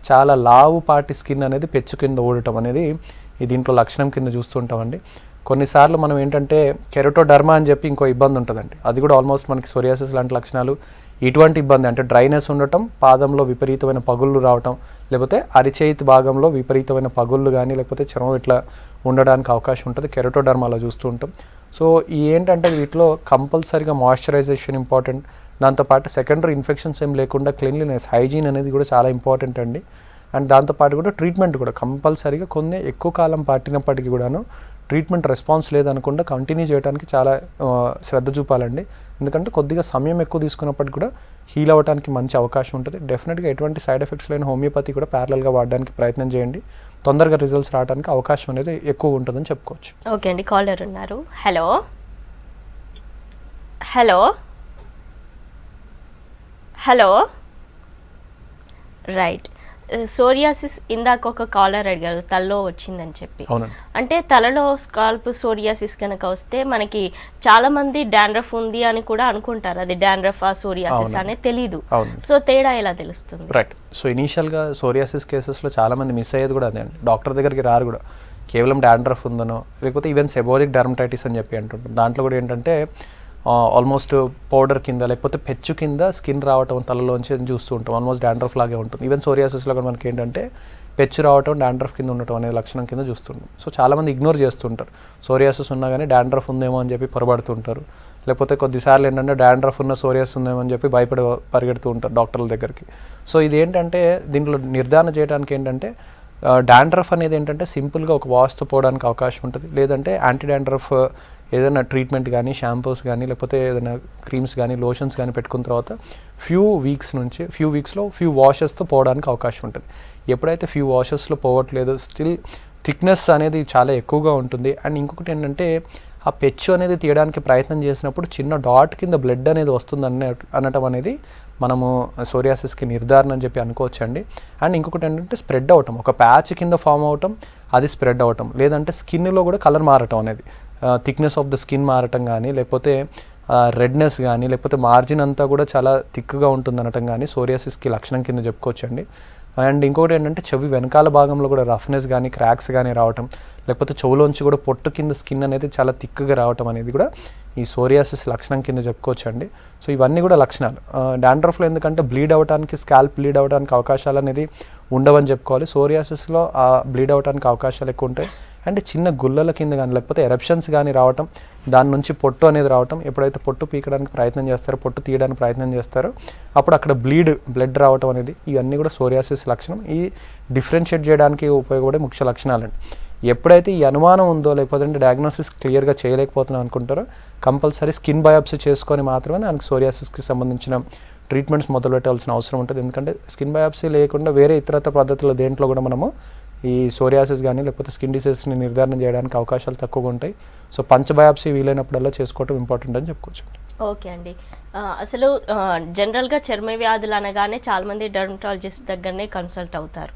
చాలా లావుపాటి స్కిన్ అనేది పెచ్చు కింద ఊడటం అనేది దీంట్లో లక్షణం కింద చూస్తుంటామండి. కొన్నిసార్లు మనం ఏంటంటే కెరటోడర్మా అని చెప్పి ఇంకో ఇబ్బంది ఉంటుందండి. అది కూడా ఆల్మోస్ట్ మనకి సోరియాసిస్ లాంటి లక్షణాలు. ఇటువంటి ఇబ్బంది అంటే డ్రైనెస్ ఉండటం, పాదంలో విపరీతమైన పగుళ్ళు రావటం, లేకపోతే అరిచేతి భాగంలో విపరీతమైన పగుళ్ళు కానీ లేకపోతే చర్మం ఇట్లా ఉండడానికి అవకాశం ఉంటుంది. కెరటోడర్మాలో చూస్తూ ఉంటాం. సో ఏంటంటే వీటిలో కంపల్సరీగా మాయిశ్చరైజేషన్ ఇంపార్టెంట్. దాంతోపాటు సెకండరీ ఇన్ఫెక్షన్స్ ఏం లేకుండా క్లీన్లీనెస్, హైజీన్ అనేది కూడా చాలా ఇంపార్టెంట్ అండి. అండ్ దాంతోపాటు కూడా ట్రీట్మెంట్ కూడా కంపల్సరీగా కొన్ని ఎక్కువ కాలం పట్టినప్పటికీ కూడాను ట్రీట్మెంట్ రెస్పాన్స్ లేదనుకుండా కంటిన్యూ చేయడానికి చాలా శ్రద్ధ చూపాలండి. ఎందుకంటే కొద్దిగా సమయం ఎక్కువ తీసుకున్నప్పటికీ కూడా హీల్ అవ్వడానికి మంచి అవకాశం ఉంటుంది. డెఫినెట్గా ఎటువంటి సైడ్ ఎఫెక్ట్స్ లేని హోమియోపతి కూడా ప్యారలల్గా వాడడానికి ప్రయత్నం చేయండి. తొందరగా రిజల్ట్స్ రావడానికి అవకాశం అనేది ఎక్కువ ఉంటుందని చెప్పుకోవచ్చు. ఓకే అండి, కాలర్ ఉన్నారు. Hello hello hello right. Psoriasis ఇందాక ఒక కాలర్ అడిగారు తలలో వచ్చిందని చెప్పి. అంటే తలలో స్కాల్ప్ సోరియాసిస్ కనుక వస్తే మనకి చాలా మంది డాండ్రఫ్ ఉంది అని కూడా అనుకుంటారు. అది డాండ్రఫ్ ఆ సోరియాసిస్ అనేది తెలీదు. సో తేడా ఎలా తెలుస్తుంది? రైట్. సో ఇనీషియల్గా సోరియాసిస్ కేసెస్లో చాలా మంది మిస్ అయ్యేది కూడా అదే అండి. డాక్టర్ దగ్గరికి రారు కూడా, కేవలం డాండ్రఫ్ ఉందనో లేకపోతే ఈవెన్ సెబోరిక్ డర్మటైటిస్ అని చెప్పి అంటుంటాం. దాంట్లో కూడా ఏంటంటే ఆల్మోస్ట్ పౌడర్ కింద లేకపోతే పెచ్చు కింద స్కిన్ రావటం తలలోంచి చూస్తూ ఉంటాం. ఆల్మోస్ట్ డాండ్రఫ్ లాగే ఉంటుంది. ఈవెన్ సోరియాసిస్లో కూడా మనకి ఏంటంటే పెచ్చు రావటం, డాండ్రఫ్ కింద ఉండటం అనే లక్షణం కింద చూస్తుంటాం. సో చాలామంది ఇగ్నోర్ చేస్తుంటారు. సోరియాసిస్ ఉన్నా కానీ డాండ్రఫ్ ఉందేమో అని చెప్పి పొరబడుతుంటారు. లేకపోతే కొద్దిసార్లు ఏంటంటే డాండ్రఫ్ ఉన్న సోరియాసిస్ ఉందేమో అని చెప్పి భయపడి పరిగెడుతూ ఉంటారు డాక్టర్ల దగ్గరికి. సో ఇది ఏంటంటే దీంట్లో నిర్ధారణ చేయడానికి ఏంటంటే డాండ్రఫ్ అనేది ఏంటంటే సింపుల్గా ఒక వాష్తో పోవడానికి అవకాశం ఉంటుంది. లేదంటే యాంటీ డాండ్రఫ్ ఏదైనా ట్రీట్మెంట్ కానీ షాంపూస్ కానీ లేకపోతే ఏదైనా క్రీమ్స్ కానీ లోషన్స్ కానీ పెట్టుకున్న తర్వాత ఫ్యూ వీక్స్లో ఫ్యూ వాషెస్తో పోవడానికి అవకాశం ఉంటుంది. ఎప్పుడైతే ఫ్యూ వాషెస్లో పోవట్లేదు, స్టిల్ థిక్నెస్ అనేది చాలా ఎక్కువగా ఉంటుంది. అండ్ ఇంకొకటి ఏంటంటే ఆ ఆ పెచ్చు అనేది తీయడానికి ప్రయత్నం చేసినప్పుడు చిన్న డాట్ కింద బ్లడ్ అనేది వస్తుంది అనటం అనేది మనము సోరియాసిస్కి నిర్ధారణ అని చెప్పి అనుకోవచ్చండి. అండ్ ఇంకొకటి ఏంటంటే స్ప్రెడ్ అవటం, ఒక ప్యాచ్ కింద ఫామ్ అవటం, అది స్ప్రెడ్ అవటం, లేదంటే స్కిన్లో కూడా కలర్ మారటం అనేది, థిక్నెస్ ఆఫ్ ద స్కిన్ మారటం కానీ, లేకపోతే రెడ్నెస్ కానీ, లేకపోతే మార్జిన్ అంతా కూడా చాలా థిక్గా ఉంటుంది అనటం కానీ సోరియాసిస్కి లక్షణం కింద చెప్పుకోవచ్చండి. అండ్ ఇంకొకటి ఏంటంటే చెవి వెనకాల భాగంలో కూడా రఫ్నెస్ కానీ, క్రాక్స్ కానీ రావటం, లేకపోతే చెవులోంచి కూడా పొట్టు కింద స్కిన్ అనేది చాలా థిక్గా రావటం అనేది కూడా ఈ సోరియాసిస్ లక్షణం కింద చెప్పుకోవచ్చండి. సో ఇవన్నీ కూడా లక్షణాలు. డాండ్రఫ్లో ఎందుకంటే బ్లీడ్ అవ్వడానికి, స్కాల్ప్ బ్లీడ్ అవ్వడానికి అవకాశాలు అనేది ఉండవని చెప్పుకోవాలి. సోరియాసిస్లో ఆ బ్లీడ్ అవ్వడానికి అవకాశాలు ఎక్కువ ఉంటాయి. అంటే చిన్న గుల్లల కింద కానీ, లేకపోతే ఎరప్షన్స్ కానీ రావటం, దాని నుంచి పొట్టు అనేది రావటం, ఎప్పుడైతే పొట్టు పీకడానికి ప్రయత్నం చేస్తారో, పొట్టు తీయడానికి ప్రయత్నం చేస్తారో అప్పుడు అక్కడ బ్లడ్ రావటం అనేది, ఇవన్నీ కూడా సోరియాసిస్ లక్షణం. ఈ డిఫరెన్షియేట్ చేయడానికి ఉపయోగపడే ముఖ్య లక్షణాలండి. ఎప్పుడైతే ఈ అనుమానం ఉందో, లేకపోతే డయాగ్నోసిస్ క్లియర్గా చేయలేకపోతున్నాం అనుకుంటారో కంపల్సరీ స్కిన్ బయాప్సీ చేసుకొని మాత్రమే దానికి సోరియాసిస్కి సంబంధించిన ట్రీట్మెంట్స్ మొదలు పెట్టాల్సిన అవసరం ఉంటుంది. ఎందుకంటే స్కిన్ బయాప్సీ లేకుండా వేరే ఇతరత్ర పద్ధతుల దేంట్లో కూడా మనము ఈ సోరియాసిస్ కానీ, లేకపోతే స్కిన్ డిసీజ్ని నిర్ధారణ చేయడానికి అవకాశాలు తక్కువగా ఉంటాయి. సో పంచ బయాప్సీ వీలైనప్పుడల్లా చేసుకోవడం ఇంపార్టెంట్ అని చెప్పుకోవచ్చు. ఓకే అండి. అసలు జనరల్గా చర్మ వ్యాధులు అనగానే చాలామంది డర్మటాలజిస్ట్ దగ్గరనే కన్సల్ట్ అవుతారు.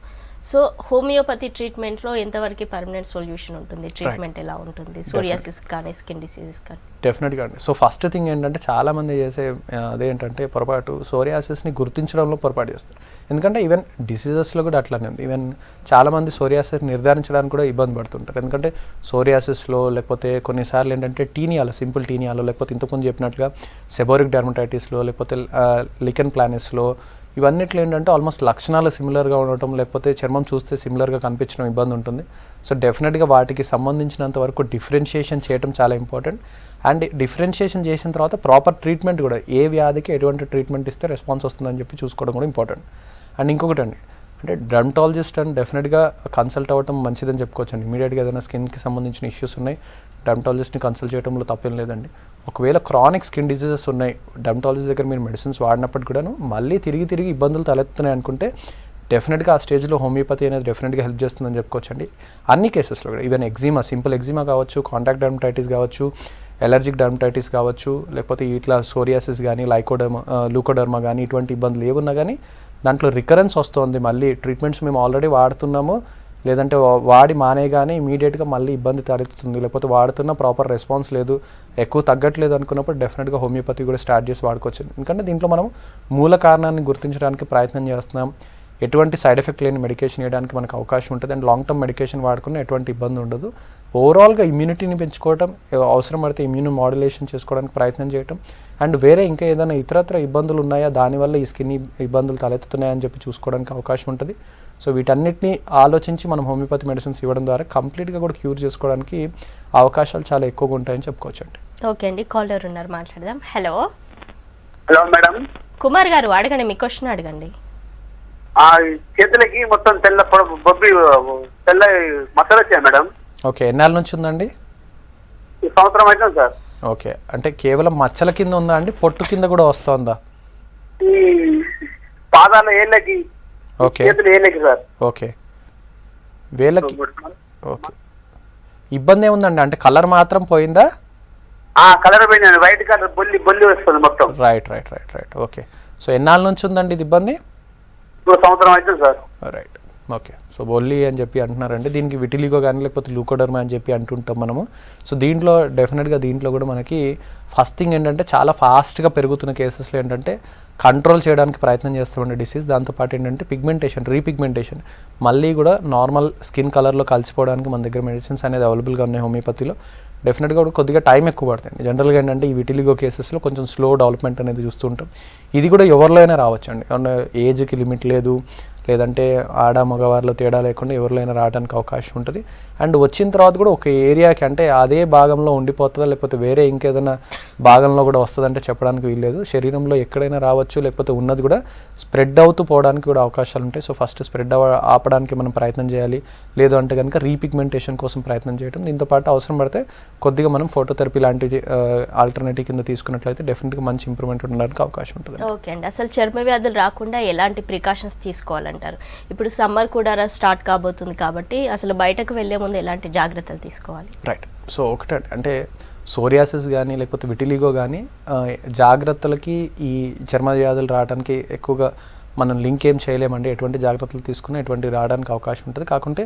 సో హోమియోపతి ట్రీట్మెంట్లో ఎంతవరకు పర్మనెంట్ సొల్యూషన్ ఉంటుంది? ట్రీట్మెంట్ ఎలా ఉంటుంది సోరియాసిస్ కానీ, స్కిన్ డిసీజెస్ కానీ? డెఫినెట్గా అండి. సో ఫస్ట్ థింగ్ ఏంటంటే చాలామంది చేసే అదేంటంటే పొరపాటు, సోరియాసిస్ని గుర్తించడంలో పొరపాటు చేస్తారు. ఎందుకంటే ఈవెన్ డిసీజెస్లో కూడా అట్లానే ఉంది. ఈవెన్ చాలామంది సోరియాసిస్ నిర్ధారించడానికి కూడా ఇబ్బంది పడుతుంటారు. ఎందుకంటే సోరియాసిస్లో, లేకపోతే కొన్నిసార్లు ఏంటంటే టీనియాలో, సింపుల్ టీనియాలో, లేకపోతే ఇంతకుముందు చెప్పినట్లుగా సెబోరిక్ డెర్మటైటిస్లో, లేకపోతే లికెన్ ప్లానిస్లో, ఇవన్నిట్లో ఏంటంటే ఆల్మోస్ట్ లక్షణాలు సిమిలర్గా ఉండటం, లేకపోతే చర్మం చూస్తే సిమిలర్గా కనిపించడం ఇబ్బంది ఉంటుంది. సో డెఫినెట్గా వాటికి సంబంధించినంత వరకు డిఫరెన్షియేషన్ చేయడం చాలా ఇంపార్టెంట్. అండ్ డిఫరెన్షియేషన్ చేసిన తర్వాత ప్రాపర్ ట్రీట్మెంట్ కూడా, ఏ వ్యాధికి ఎటువంటి ట్రీట్మెంట్ ఇస్తే రెస్పాన్స్ వస్తుందని చెప్పి చూసుకోవడం కూడా ఇంపార్టెంట్. అండ్ ఇంకొకటి అండి, అంటే డర్మటాలజిస్ట్ అని డెఫినెట్గా కన్సల్ట్ అవ్వడం మంచిదని చెప్పుకోవచ్చు అండి. ఇమీడియట్గా ఏదైనా స్కిన్కి సంబంధించిన ఇష్యూస్ ఉన్నాయి, డర్మటాలజిస్ట్ని కన్సల్ట్ చేయడంలో తప్పేం లేదండి. ఒకవేళ క్రానిక్ స్కిన్ డిసీజెస్ ఉన్నాయి, డర్మటాలజిస్ట్ దగ్గర మీరు మెడిసిన్స్ వాడినప్పటికి కూడాను మళ్ళీ తిరిగి ఇబ్బందులు తలెత్తున్నాయి అనుకుంటే డెఫినెట్గా ఆ స్టేజ్లో హోమియోపతి అనేది డెఫినెట్గా హెల్ప్ చేస్తుందని చెప్పుకోవచ్చు అండి. అన్ని కేసెస్లో కూడా, ఈవెన్ ఎగ్జిమా, సింపుల్ ఎగ్జిమా కావచ్చు, కాంటాక్ట్ డర్మటైటిస్ కావచ్చు, ఎలర్జిక్ డర్మటైటిస్ కావచ్చు, లేకపోతే ఇట్లా సోరియాసిస్ కానీ, లూకోడర్మా కానీ, ఇటువంటి ఇబ్బందులు ఏమున్నా కానీ దాంట్లో రికరెన్స్ వస్తుంది. మళ్ళీ ట్రీట్మెంట్స్ మేము ఆల్రెడీ వాడుతున్నాము, లేదంటే వాడి మానేగానే ఇమీడియట్గా మళ్ళీ ఇబ్బంది తలెత్తుతుంది, లేకపోతే వాడుతున్న ప్రాపర్ రెస్పాన్స్ లేదు, ఎక్కువ తగ్గట్లేదు అనుకున్నప్పుడు డెఫినెట్గా హోమియోపతి కూడా స్టార్ట్ చేసి వాడుకోవచ్చు. ఎందుకంటే దీంట్లో మనం మూల కారణాన్ని గుర్తించడానికి ప్రయత్నం చేస్తున్నాం. ఎటువంటి సైడ్ ఎఫెక్ట్ లేని మెడికేషన్ ఇవ్వడానికి మనకు అవకాశం ఉంటుంది. అండ్ లాంగ్ టర్మ్ మెడికేషన్ వాడుకున్న ఎటువంటి ఇబ్బంది ఉండదు. ఓవరాల్గా ఇమ్యూనిటీని పెంచుకోవడం, అవసరం పడితే ఇమ్యూన్ మాడ్యులేషన్ చేసుకోవడానికి ప్రయత్నం చేయటం, అండ్ వేరే ఇంకా ఏదైనా ఇతరత్ర ఇబ్బందులు ఉన్నాయా, దానివల్ల ఈ స్కిన్ ఇబ్బందులు తలెత్తుతున్నాయని చెప్పి చూసుకోవడానికి అవకాశం ఉంటుంది. సో వీటన్నిటిని ఆలోచించి మనం హోమియోపతి మెడిసిన్స్ ఇవ్వడం ద్వారా కంప్లీట్గా కూడా క్యూర్ చేసుకోవడానికి అవకాశాలు చాలా ఎక్కువగా ఉంటాయని చెప్పుకోవచ్చు అండి. ఓకే అండి, కాలర్ ఉన్నారు, మాట్లాడదాం. Hello madam. కుమార్ గారు, అడగండి, మీ క్వశ్చన్ అడగండి. చేతులకి మొత్తం తెల్ల బొబ్బి, తెల్ల మచ్చలు వచ్చాయి మేడం. ఓకే, ఎన్నాళ్ళ నుంచి ఉందండి? ఈ సంవత్సరం అయితే సార్. ఓకే, అంటే కేవలం మచ్చల కింద ఉందా అండి, పొట్టు కింద కూడా వస్తుందా? ఈ పాదాల ఏళ్ళకి, ఓకే చేతుల ఏళ్ళకి సార్. ఓకే, వేళ్ళకి. ఓకే, ఇబ్బంది ఏముందండి, అంటే కలర్ మాత్రం పోయిందా? కలర్ పోయిందండి, వైట్ కలర్ బొల్లి వస్తుంది మొత్తం. రైట్. ఓకే, సో ఎన్నాళ్ళ నుంచి ఉందండి ఇది ఇబ్బంది? సంవత్సరం అయితే సార్. Right, okay. సో బొల్లి అని చెప్పి అంటున్నారండి, దీనికి విటిలిగో కానీ, లేకపోతే లూకోడర్మా అని చెప్పి అంటుంటాం మనము. సో దీంట్లో డెఫినెట్గా కూడా మనకి ఫస్ట్ థింగ్ ఏంటంటే చాలా ఫాస్ట్గా పెరుగుతున్న కేసెస్లో ఏంటంటే కంట్రోల్ చేయడానికి ప్రయత్నం చేస్తామండి డిసీజ్. దాంతోపాటు ఏంటంటే రీపిగ్మెంటేషన్ మళ్ళీ కూడా నార్మల్ స్కిన్ కలర్లో కలిసిపోవడానికి మన దగ్గర మెడిసిన్స్ అనేది అవైలబుల్గా ఉన్నాయి హోమియోపతిలో. డెఫినెట్గా కూడా కొద్దిగా టైం ఎక్కువ పడుతుంది. జనరల్గా ఏంటంటే ఈ విటిలిగో కేసెస్లో కొంచెం స్లో డెవలప్మెంట్ అనేది చూస్తూ ఉంటాం. ఇది కూడా ఎవరిలో అయినా రావచ్చు అండి, ఏజ్కి లిమిట్ లేదు, లేదంటే ఆడ మగవారిలో తేడా లేకుండా ఎవరిలో అయినా రావడానికి అవకాశం ఉంటుంది. అండ్ వచ్చిన తర్వాత కూడా ఒక ఏరియాకి, అంటే అదే భాగంలో ఉండిపోతుందా, లేకపోతే వేరే ఇంకేదైనా భాగంలో కూడా వస్తుందంటే చెప్పడానికి వీల్లేదు. శరీరంలో ఎక్కడైనా రావచ్చు, లేకపోతే ఉన్నది కూడా స్ప్రెడ్ అవుతూ పోవడానికి కూడా అవకాశాలు ఉంటాయి. సో ఫస్ట్ స్ప్రెడ్ ఆపడానికి మనం ప్రయత్నం చేయాలి, లేదు అంటే కనుక రీపిగ్మెంటేషన్ కోసం ప్రయత్నం చేయడం. దీంతోపాటు అవసరం పడితే కొద్దిగా మనం ఫోటోథెరపీ లాంటి ఆల్టర్నేటివ్ కింద తీసుకున్నట్లయితే డెఫినెట్గా మంచి ఇంప్రూవ్మెంట్ ఉండడానికి అవకాశం ఉంటుంది. ఓకే అండి, అసలు చర్మ వ్యాధులు రాకుండా ఎలాంటి ప్రికాషన్స్ తీసుకోవాలంటారు? ఇప్పుడు సమ్మర్ కూడా స్టార్ట్ కాబోతుంది కాబట్టి అసలు బయటకు వెళ్ళే ముందు ఎలాంటి జాగ్రత్తలు తీసుకోవాలి? రైట్, సో ఒకటే అంటే సోరియాసిస్ కానీ లేకపోతే విటిలిగో కానీ జాగ్రత్తలకి ఈ చర్మ వ్యాధులు రావడానికి ఎక్కువగా మనం లింక్ ఏం చేయలేమండి. ఎటువంటి జాగ్రత్తలు తీసుకుని ఎటువంటి రావడానికి అవకాశం ఉంటుంది. కాకుంటే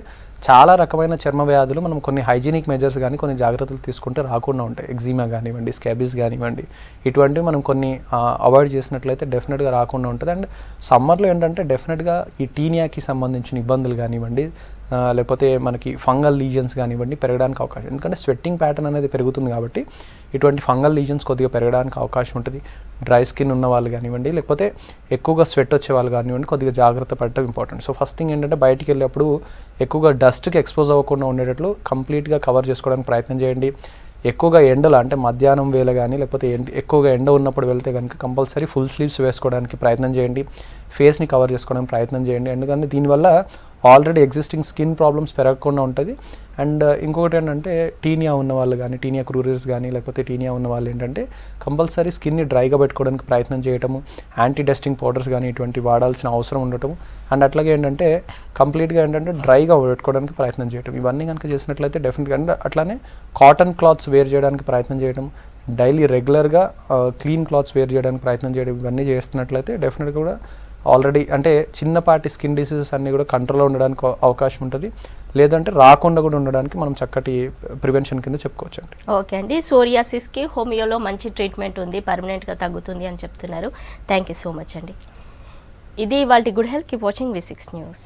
చాలా రకమైన చర్మ వ్యాధులు మనం కొన్ని హైజీనిక్ మెజర్స్ కానీ కొన్ని జాగ్రత్తలు తీసుకుంటే రాకుండా ఉంటాయి. ఎగ్జిమా కానివ్వండి, స్కాబీస్ కానివ్వండి, ఇటువంటివి మనం కొన్ని అవాయిడ్ చేసినట్లయితే డెఫినెట్గా రాకుండా ఉంటుంది. అండ్ సమ్మర్లో ఏంటంటే డెఫినెట్గా ఈ టీనియాకి సంబంధించిన ఇబ్బందులు కానివ్వండి, లేకపోతే మనకి ఫంగల్ లీజన్స్ కానివ్వండి పెరగడానికి అవకాశం, ఎందుకంటే స్వెట్టింగ్ ప్యాటర్న్ అనేది పెరుగుతుంది కాబట్టి ఇటువంటి ఫంగల్ లీజన్స్ కొద్దిగా పెరగడానికి అవకాశం ఉంటుంది. డ్రై స్కిన్ ఉన్న వాళ్ళు కానివ్వండి, లేకపోతే ఎక్కువగా స్వెట్ వచ్చే వాళ్ళు కానివ్వండి, కొద్దిగా జాగ్రత్త పడటం ఇంపార్టెంట్. సో ఫస్ట్ థింగ్ ఏంటంటే బయటికి వెళ్ళేప్పుడు ఎక్కువగా డస్ట్కి ఎక్స్పోజ్ అవ్వకుండా ఉండేటట్లు కంప్లీట్గా కవర్ చేసుకోవడానికి ప్రయత్నం చేయండి. ఎక్కువగా ఎండలు అంటే మధ్యాహ్నం వేళ కానీ లేకపోతే ఎక్కువగా ఎండ ఉన్నప్పుడు వెళ్తే కనుక కంపల్సరీ ఫుల్ స్లీవ్స్ వేసుకోవడానికి ప్రయత్నం చేయండి. ఫేస్ని కవర్ చేసుకోవడానికి ప్రయత్నం చేయండి. ఎందుకంటే దీనివల్ల ఆల్రెడీ ఎగ్జిస్టింగ్ స్కిన్ ప్రాబ్లమ్స్ పెరగకుండా ఉంటుంది. అండ్ ఇంకొకటి ఏంటంటే టీనియా ఉన్న వాళ్ళు కానీ, టీనియా క్రూరియస్ కానీ లేకపోతే టీనియా ఉన్న వాళ్ళు ఏంటంటే కంపల్సరీ స్కిన్ని డ్రైగా పెట్టుకోవడానికి ప్రయత్నం చేయటము, యాంటీ డస్టింగ్ పౌడర్స్ కానీ ఇటువంటి వాడాల్సిన అవసరం ఉండటం. అండ్ అట్లాగే ఏంటంటే కంప్లీట్గా ఏంటంటే డ్రైగా పెట్టుకోవడానికి ప్రయత్నం చేయటం. ఇవన్నీ కనుక చేసినట్లయితే డెఫినెట్గా అండ్ అట్లానే కాటన్ క్లాత్స్ వేర్ చేయడానికి ప్రయత్నం చేయడం, డైలీ రెగ్యులర్గా క్లీన్ క్లాత్స్ వేర్ చేయడానికి ప్రయత్నం చేయడం, ఇవన్నీ చేస్తున్నట్లయితే డెఫినెట్గా కూడా ఆల్రెడీ అంటే చిన్నపాటి స్కిన్ డిసీజెస్ అన్నీ కూడా కంట్రోల్లో ఉండడానికి అవకాశం ఉంటుంది. లేదంటే రాకుండా కూడా ఉండడానికి మనం చక్కటి ప్రివెన్షన్ కింద చెప్పుకోవచ్చు అండి. ఓకే అండి, సోరియాసిస్కి హోమియోలో మంచి ట్రీట్మెంట్ ఉంది, పర్మనెంట్గా తగ్గుతుంది అని చెప్తున్నారు. థ్యాంక్ యూ సో మచ్ అండి. ఇది ఇవాల్టి good health. Keep watching V6 news.